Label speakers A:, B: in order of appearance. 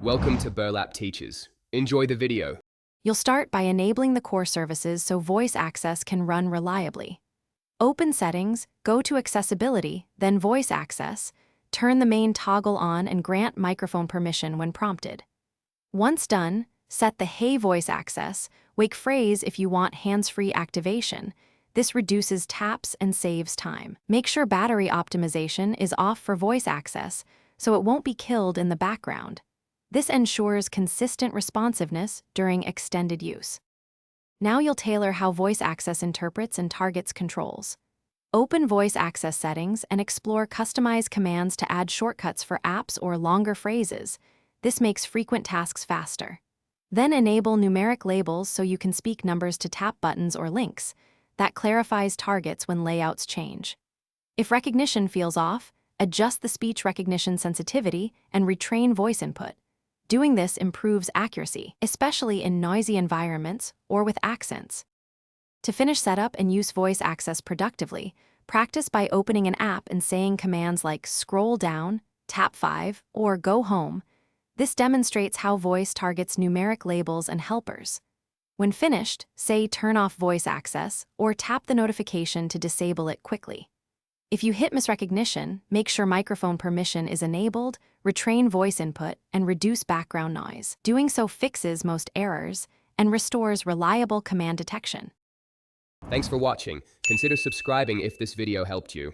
A: Welcome to Burlap Teachers. Enjoy the video.
B: You'll start by enabling the core services so voice access can run reliably. Open Settings, go to Accessibility, then Voice Access, turn the main toggle on and grant microphone permission when prompted. Once done, set the Hey Voice Access, wake phrase if you want hands-free activation. This reduces taps and saves time. Make sure battery optimization is off for voice access so it won't be killed in the background. This ensures consistent responsiveness during extended use. Now you'll tailor how voice access interprets and targets controls. Open voice access settings and explore customized commands to add shortcuts for apps or longer phrases. This makes frequent tasks faster. Then enable numeric labels so you can speak numbers to tap buttons or links. That clarifies targets when layouts change. If recognition feels off, adjust the speech recognition sensitivity and retrain voice input. Doing this improves accuracy, especially in noisy environments or with accents. To finish setup and use voice access productively, practice by opening an app and saying commands like scroll down, tap 5, or go home. This demonstrates how voice targets numeric labels and helpers. When finished, say turn off voice access or tap the notification to disable it quickly. If you hit misrecognition, make sure microphone permission is enabled, retrain voice input, and reduce background noise. Doing so fixes most errors and restores reliable command detection.
A: Thanks for watching. Consider subscribing if this video helped you.